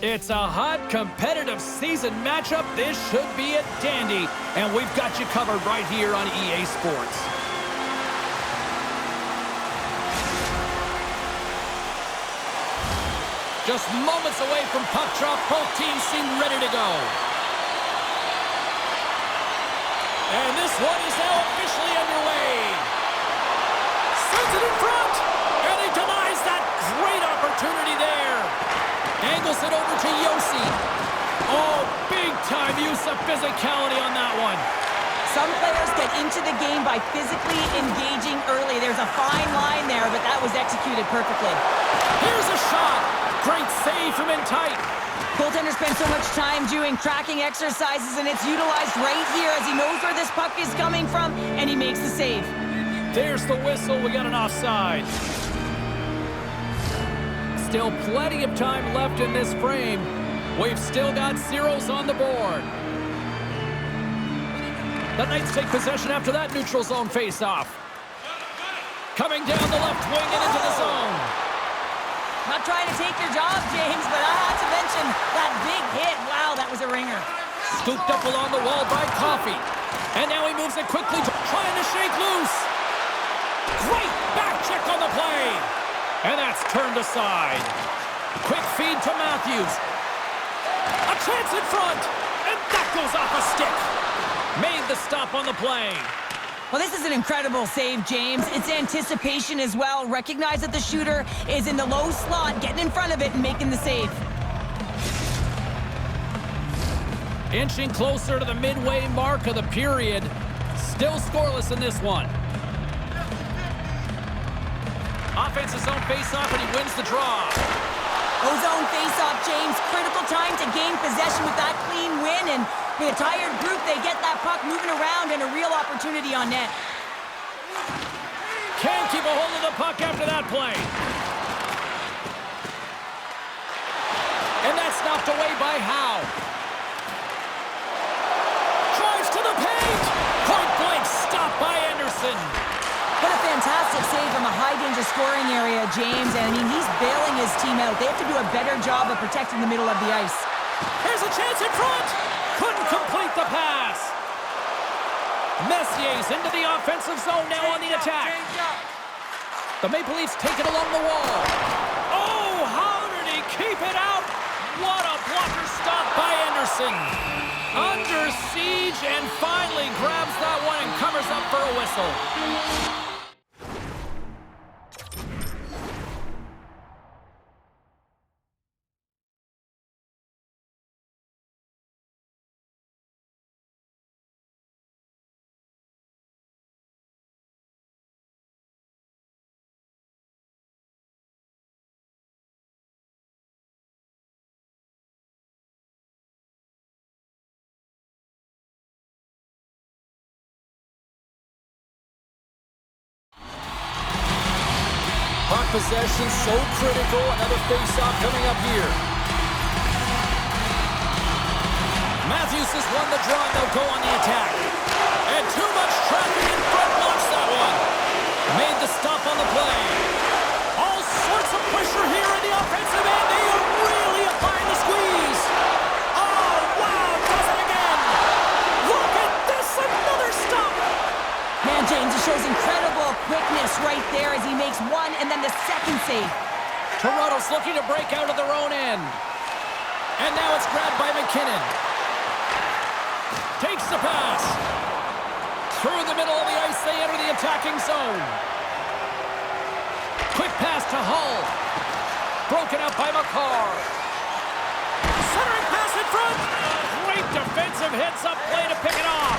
It's a hot, competitive season matchup. This should be a dandy, and we've got you covered right here on EA Sports. Just moments away from puck drop, both teams seem ready to go. And this one is now officially underway. Sends it in front, and he denies that great opportunity there. Angles it over to Yossi. Oh, big-time use of physicality on that one. Some players get into the game by physically engaging early. There's a fine line there, but that was executed perfectly. Here's a shot. Great save from in tight. Goaltender spends so much time doing tracking exercises, and it's utilized right here as he knows where this puck is coming from, and he makes the save. There's the whistle. We got an offside. Still plenty of time left in this frame. We've still got zeros on the board. The Knights take possession after that neutral zone faceoff. Coming down the left wing and into the zone. Not trying to take your job, James, but I have to mention that big hit. Wow, that was a ringer. Scooped up along the wall by Coffey. And now he moves it quickly, trying to shake loose. Great back check on the play. And that's turned aside. Quick feed to Matthews. A chance in front. And that goes off a stick. Made the stop on the play. Well, this is an incredible save, James. It's anticipation as well. Recognize that the shooter is in the low slot, getting in front of it and making the save. Inching closer to the midway mark of the period. Still scoreless in this one. Offensive zone face-off, and he wins the draw. Zone face-off, James. Critical time to gain possession with that clean win, and with a tired group, they get that puck moving around and a real opportunity on net. Can't keep a hold of the puck after that play. And that's knocked away by Howe. Drives to the paint. Point-blank stop by Anderson. What a fantastic save from a high-danger scoring area, James. And, I mean, he's bailing his team out. They have to do a better job of protecting the middle of the ice. Here's a chance in front. Couldn't complete the pass. Messier's into the offensive zone now on the attack. The Maple Leafs take it along the wall. Oh, how did he keep it out? What a blocker stop by Anderson. Under siege and finally grabs that one and covers up for a whistle. Puck possession so critical. Another face-off coming up here. Matthews has won the draw. They'll go on the attack. And too much traffic in front blocks that one. Made the stop on the play. All sorts of pressure here in the offensive end. They are really applying the squeeze. Oh, wow. Does it again. Look at this. Another stop. Man, James, it shows incredible quickness right there as he makes one and then the second save. Toronto's looking to break out of their own end. And now it's grabbed by McKinnon. Takes the pass. Through the middle of the ice, they enter the attacking zone. Quick pass to Hull. Broken up by McCarr. Centering pass in front. Great defensive heads-up play to pick it off.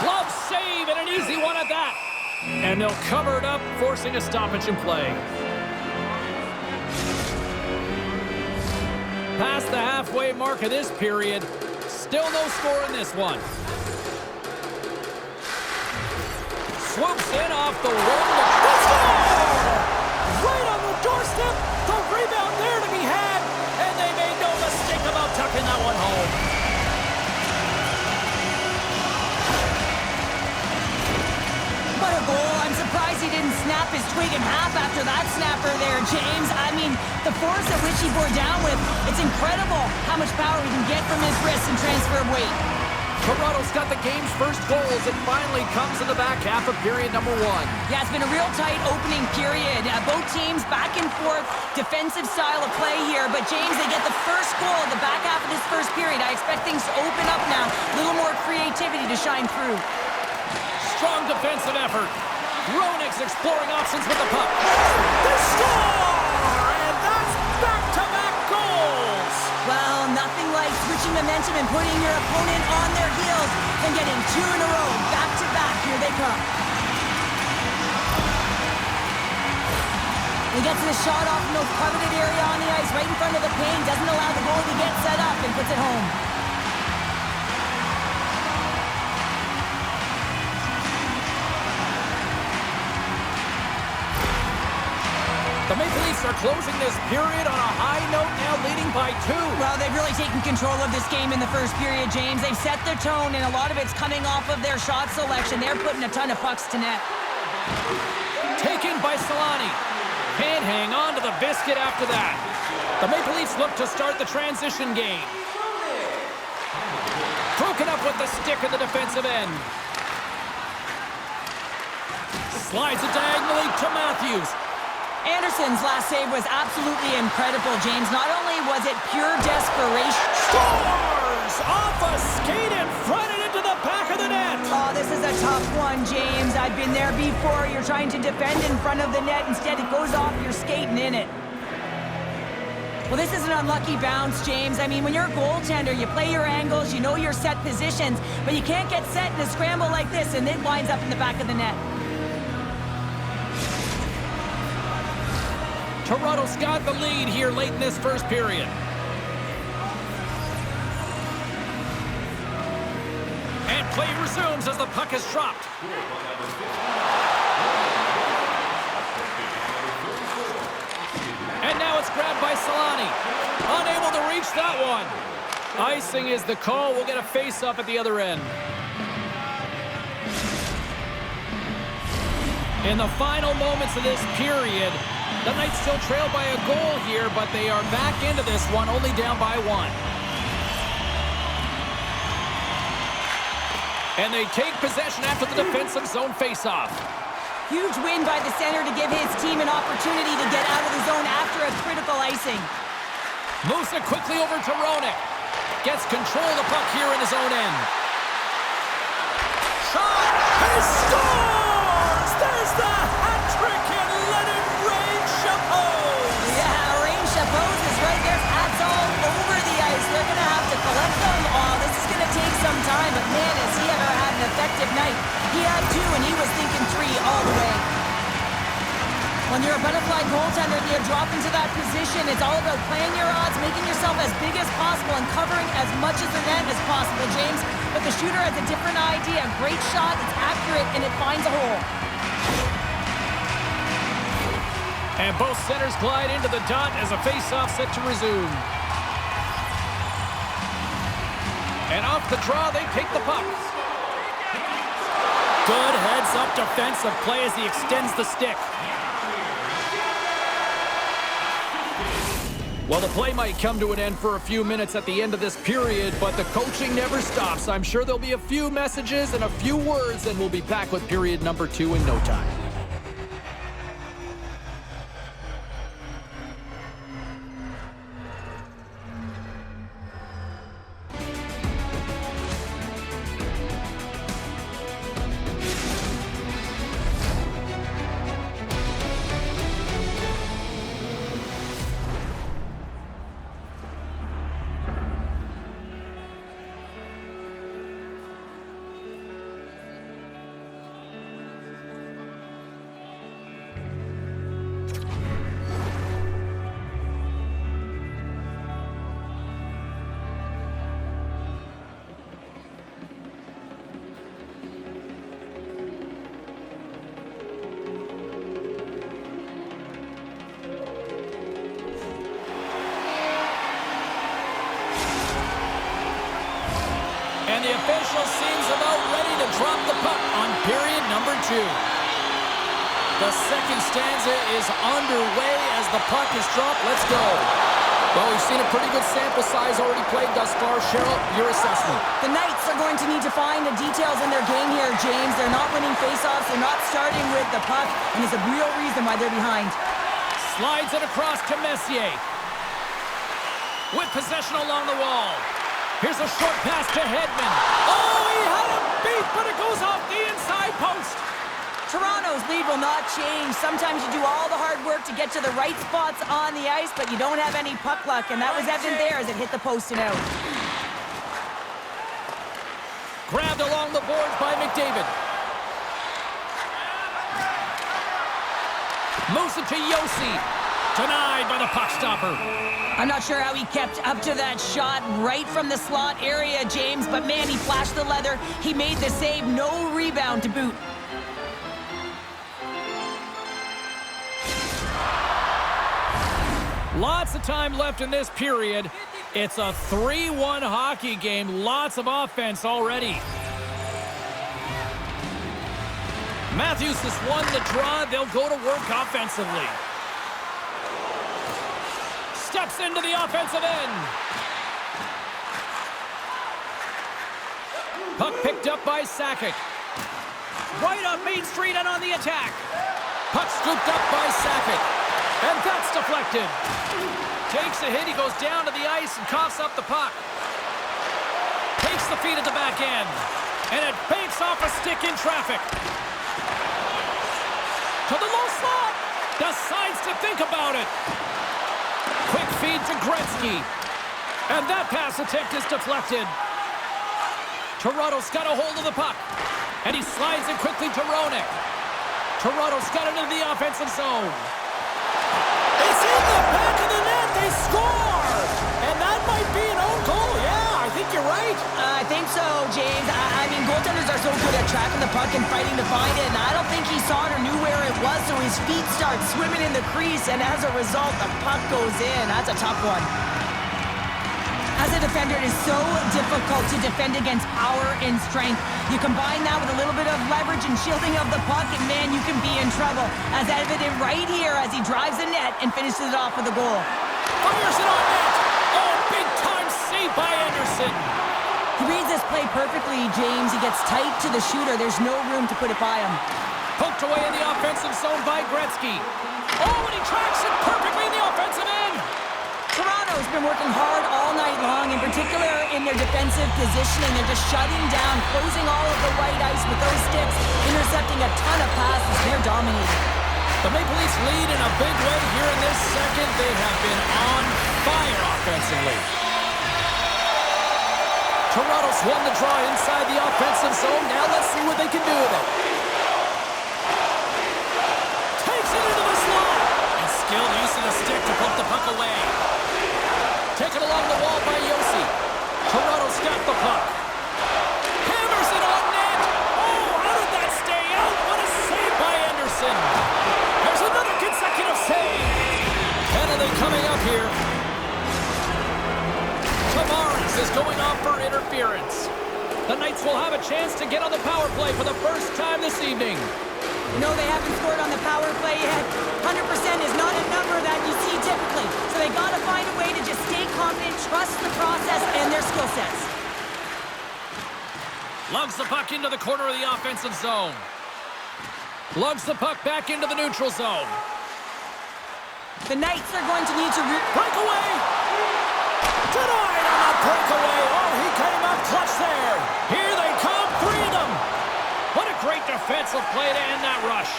Glove save and an easy one at that. And they'll cover it up, forcing a stoppage in play. Past the halfway mark of this period. Still no score in this one. Swoops in off the wing. Let's go! Right on the doorstep. The rebound there to be had. And they made no mistake about tucking that one home. What a goal. I'm surprised he didn't snap his twig in half after that snapper there, James. I mean, the force at which he bore down with, it's incredible how much power he can get from his wrists and transfer of weight. Toronto's got the game's first goals. It finally comes in the back half of period number 1. Yeah, it's been a real tight opening period. Both teams back and forth, defensive style of play here. But, James, they get the first goal in the back half of this first period. I expect things to open up now. A little more creativity to shine through. Strong defensive effort. Roenick's exploring options with the puck. They score! And that's back-to-back goals! Well, nothing like switching momentum and putting your opponent on their heels and getting 2 in a row, back-to-back. Here they come. He gets the shot off in the coveted area on the ice, right in front of the paint, doesn't allow the goalie to get set up, and puts it home. The Maple Leafs are closing this period on a high note, now leading by 2. Well, they've really taken control of this game in the first period, James. They've set their tone, and a lot of it's coming off of their shot selection. They're putting a ton of pucks to net. Taken by Solani. Can't hang on to the biscuit after that. The Maple Leafs look to start the transition game. Broken up with the stick at the defensive end. Slides it diagonally to Matthews. Anderson's last save was absolutely incredible, James. Not only was it pure desperation... Scores! Off a skate and front it into the back of the net! Oh, this is a tough one, James. I've been there before. You're trying to defend in front of the net. Instead, it goes off your skate and in it. Well, this is an unlucky bounce, James. I mean, when you're a goaltender, you play your angles, you know your set positions, but you can't get set in a scramble like this, and it winds up in the back of the net. Toronto's got the lead here late in this first period. And play resumes as the puck is dropped. And now it's grabbed by Solani. Unable to reach that one. Icing is the call. We'll get a face-up at the other end. In the final moments of this period, the Knights still trail by a goal here, but they are back into this one, only down by 1. And they take possession after the defensive zone face-off. Huge win by the center to give his team an opportunity to get out of the zone after a critical icing. Moves it quickly over to Roenick. Gets control of the puck here in his own end. Shot! He scores! There's the hat trick and let it rain Chapeau! Yeah, rain Chapeau's is right there. Hats all over the ice. They're going to have to collect them all. This is going to take some time, but man, has he ever had an effective night. He had 2, and he was thinking 3 all the way. When you're a butterfly goaltender and you drop into that position, it's all about playing your odds, making yourself as big as possible, and covering as much of the net as possible, James. But the shooter has a different idea. Great shot, it's accurate, and it finds a hole. And both centers glide into the dot as a face-off set to resume. And off the draw, they take the puck. Good heads-up defensive play as he extends the stick. Well, the play might come to an end for a few minutes at the end of this period, but the coaching never stops. I'm sure there'll be a few messages and a few words, and we'll be back with period number 2 in no time. And the official seems about ready to drop the puck on period number 2. The second stanza is underway as the puck is dropped. Let's go. Well, we've seen a pretty good sample size already played thus far. Cheryl, your assessment. The Knights are going to need to find the details in their game here, James. They're not winning faceoffs. They're not starting with the puck, and it's a real reason why they're behind. Slides it across to Messier. With possession along the wall. Here's a short pass to Hedman. Oh, he had him beat, but it goes off the inside post. Toronto's lead will not change. Sometimes you do all the hard work to get to the right spots on the ice, but you don't have any puck luck, and that was evident there as it hit the post and out. Grabbed along the boards by McDavid. Moves it to Yossi. Denied by the puck stopper. I'm not sure how he kept up to that shot right from the slot area, James, but man, he flashed the leather. He made the save, no rebound to boot. Lots of time left in this period. It's a 3-1 hockey game. Lots of offense already. Matthews has won the draw. They'll go to work offensively. Steps into the offensive end. Puck picked up by Sakic. Right on Main Street and on the attack. Puck scooped up by Sakic. And that's deflected. Takes a hit. He goes down to the ice and coughs up the puck. Takes the feed at the back end. And it banks off a stick in traffic. To the low slot. Decides to think about it. Quick feed to Gretzky. And that pass attempt is deflected. Toronto's got a hold of the puck. And he slides it quickly to Roenick. Toronto's got it into the offensive zone. It's in the back of the net. They score! And that might be an own goal. Yeah, I think you're right. I think so, James. I mean, goaltenders are so good at tracking the puck and fighting to find it, and I don't think he saw it or knew where it was, so his feet start swimming in the crease, and as a result, the puck goes in. That's a tough one. As a defender, it is so difficult to defend against power and strength. You combine that with a little bit of leverage and shielding of the puck, and man, you can be in trouble. As evident right here as he drives the net and finishes it off with a goal. Fires it on net. Oh, big time save by Anderson. He reads this play perfectly, James. He gets tight to the shooter. There's no room to put it by him. Poked away in the offensive zone by Gretzky. Oh, and he tracks it perfectly in the offensive end. Toronto's been working hard all night long, in particular in their defensive positioning. They're just shutting down, closing all of the white ice with those sticks, intercepting a ton of passes. They're dominating. The Maple Leafs lead in a big way here in this second. They have been on fire offensively. Toronto's won the draw inside the offensive zone. Now let's see what they can do with it. Takes it into the slot. And skilled use of the stick to poke the puck away. Taken along the wall by Yossi. Toronto's got the puck. Hammers it on net. Oh, how did that stay out? What a save by Anderson. There's another consecutive save. Penalty coming up here. Tavares is going off for interference. The Knights will have a chance to get on the power play for the first time this evening. No, they haven't scored on the power play yet. 100% is not a number that you see typically. So they got to find a way to just stay confident, trust the process and their skill sets. Lugs the puck into the corner of the offensive zone. Lugs the puck back into the neutral zone. The Knights are going to need to breakaway. Denied on the breakaway. Oh, he came up clutch there. Here they come, three of them. What a great defensive play to end that rush.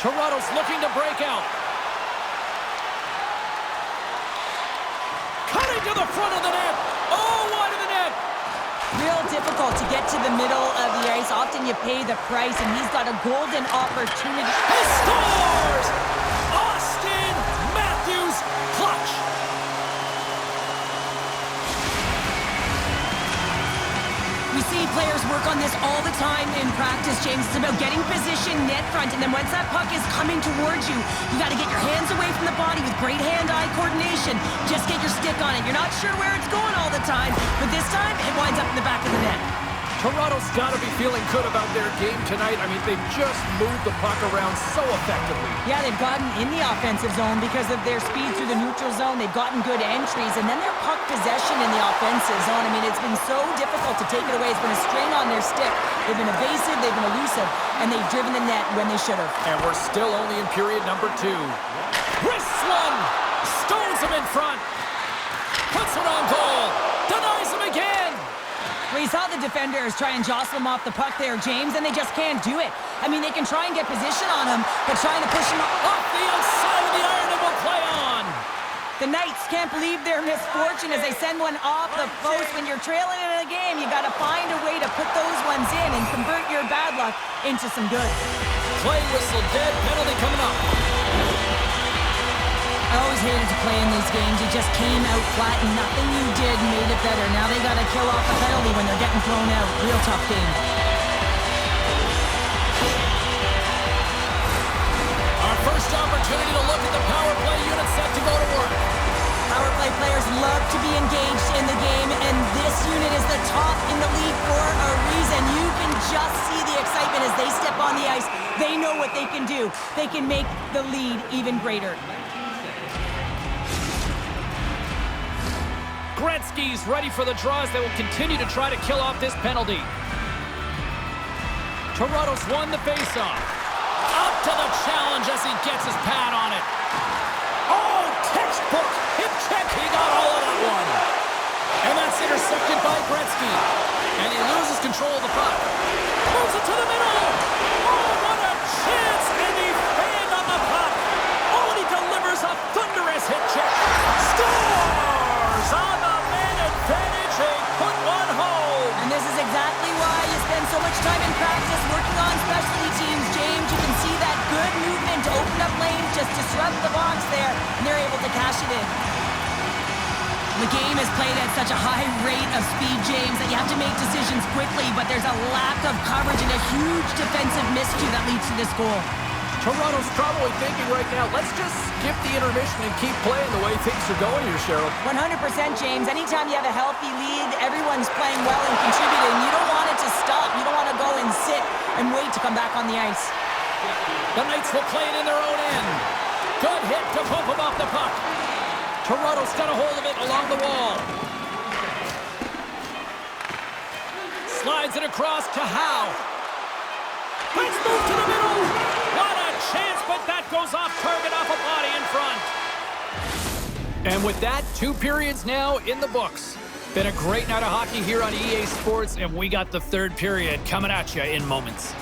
Toronto's looking to break out. Cutting to the front of the net. Oh, wide of the net. Real difficult to get to the middle of the ice. Often you pay the price, and he's got a golden opportunity. He scores! Austin Matthews clutch. We see players work on this all the time in practice, James. It's about getting position net front, and then once that puck is coming towards you, you got to get your hands away from the body with great hand-eye coordination. Just get your stick on it. You're not sure where it's going all the time, but this time it winds up in the back of the net. Toronto's got to be feeling good about their game tonight. I mean, they've just moved the puck around so effectively. Yeah, they've gotten in the offensive zone because of their speed through the neutral zone. They've gotten good entries, and then their puck possession in the offensive zone. I mean, it's been so difficult to take it away. It's been a string on their stick. They've been evasive, they've been elusive, and they've driven the net when they should have. And we're still only in period number 2. Wrists one! Stones him in front! Puts it on goal! Denies him again! We saw the defenders try and jostle him off the puck there, James, and they just can't do it. I mean, they can try and get position on him, but trying to push him off the outside of the iron and will play on. The Knights can't believe their misfortune as they send one off the post. When you're trailing in a game, you got to find a way to put those ones in and convert your bad luck into some good. Play whistle dead, penalty coming up. I always hated to play in these games. You just came out flat and nothing you did made it better. Now they got to kill off a penalty when they're getting thrown out. Real tough game. Our first opportunity to look at the power play unit set to go to work. Power play players love to be engaged in the game, and this unit is the top in the league for a reason. You can just see the excitement as they step on the ice. They know what they can do. They can make the lead even greater. Gretzky's ready for the draws. They will continue to try to kill off this penalty. Toronto's won the faceoff. Up to the challenge as he gets his pad on it. Oh, textbook hip check. He got all of that one. And that's intercepted by Gretzky. And he loses control of the puck. Moves it to the middle. Oh, what a chance. And he fanned on the puck. Oh, and he delivers a thunderous hip check. Scores on the man advantage. They put one home. And this is exactly why you spend so much time in practice working on specialty teams, James. You can see that good movement to open up lanes, just disrupt the box there, and they're able to cash it in. The game is played at such a high rate of speed, James, that you have to make decisions quickly, but there's a lack of coverage and a huge defensive miscue that leads to this goal. Toronto's probably thinking right now, let's just skip the intermission and keep playing the way things are going here, Cheryl. 100%, James. Anytime you have a healthy lead, everyone's playing well and contributing. You don't want it to stop. You don't want to go and sit and wait to come back on the ice. The Knights will play it in their own end. Good hit to bump him off the puck. Toronto's got a hold of it along the wall. Slides it across to Howe. Let's move to the middle. What a chance, but that goes off target off a body in front. And with that, 2 periods now in the books. Been a great night of hockey here on EA Sports, and we got the 3rd period coming at you in moments.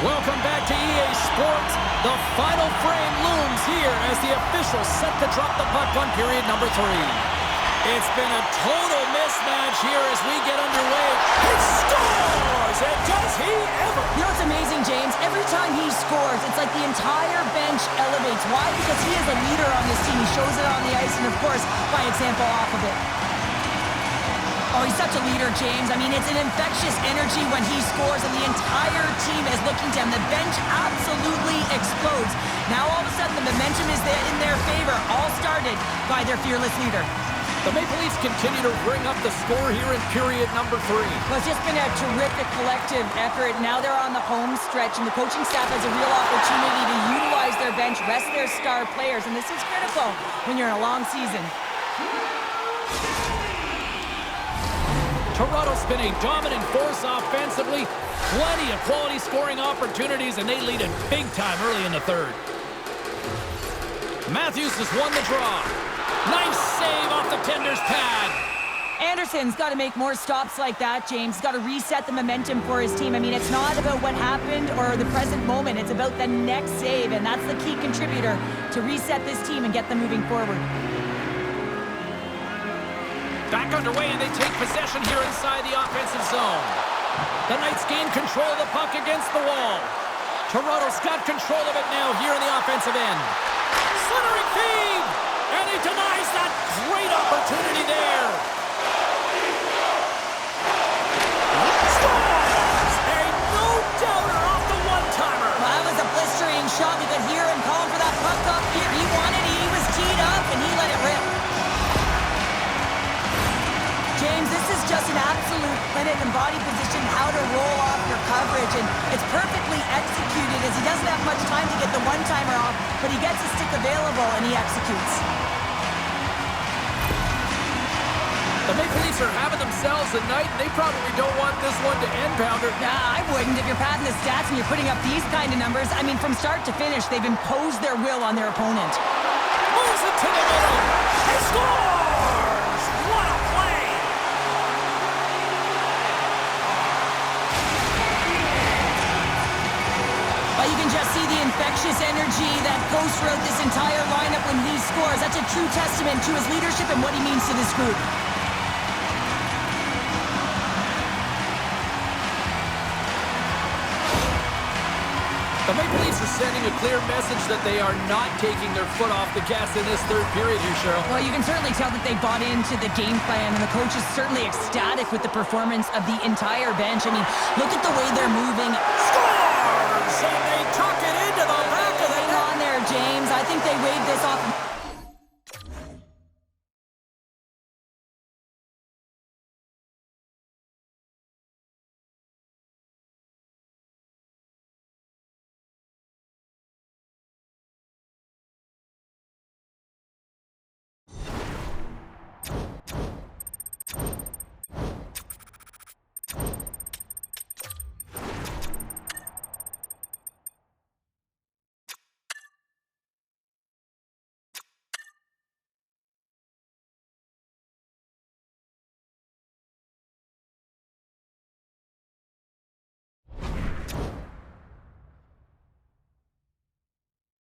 Welcome back to EA Sports. The final frame looms here as the officials set to drop the puck on period number 3. It's been a total mismatch here as we get underway. He scores! And does he ever? You know what's amazing, James? Every time he scores, it's like the entire bench elevates. Why? Because he is a leader on this team. He shows it on the ice and, of course, by example off of it. Oh, he's such a leader, James. I mean, it's an infectious energy when he scores, and the entire team is looking to him. The bench absolutely explodes. Now, all of a sudden, the momentum is in their favor, all started by their fearless leader. The Maple Leafs continue to bring up the score here in period number 3. Well, it's just been a terrific collective effort. Now they're on the home stretch, and the coaching staff has a real opportunity to utilize their bench, rest their star players, and this is critical when you're in a long season. Toronto's been a dominant force offensively. Plenty of quality scoring opportunities, and they lead it big time early in the 3rd. Matthews has won the draw. Nice save off the tender's pad. Anderson's got to make more stops like that, James. He's got to reset the momentum for his team. I mean, it's not about what happened or the present moment. It's about the next save, and that's the key contributor to reset this team and get them moving forward. Back underway, and they take possession here inside the offensive zone. The Knights gain control of the puck against the wall. Toronto's got control of it now here in the offensive end. Slithering feed! And he denies that great opportunity there. Scores! A no-doubter off the one-timer. Well, that was a blistering shot. We could hear him calling for that puck up here. He wanted it. He was teed up, and he let it rip. James, this is just an absolute clinic and body position, how to roll off your coverage, and it's perfectly executed as he doesn't have much time to get the one-timer off, but he gets his stick available and he executes. The Maple Leafs are having themselves a night, and they probably don't want this one to end, Pounder. Nah, I wouldn't if you're padding the stats and you're putting up these kind of numbers. I mean, from start to finish, they've imposed their will on their opponent. Moves it to the middle. He scores! What a play! Well, you can just see the infectious energy that goes throughout this entire lineup when he scores. That's a true testament to his leadership and what he means to this group. The Maple Leafs are sending a clear message that they are not taking their foot off the gas in this third period here, Cheryl. Well, you can certainly tell that they bought into the game plan, and the coach is certainly ecstatic with the performance of the entire bench. I mean, look at the way they're moving. Scores! And they tuck it into the back of the net. Hang on there, James. I think they waved this off.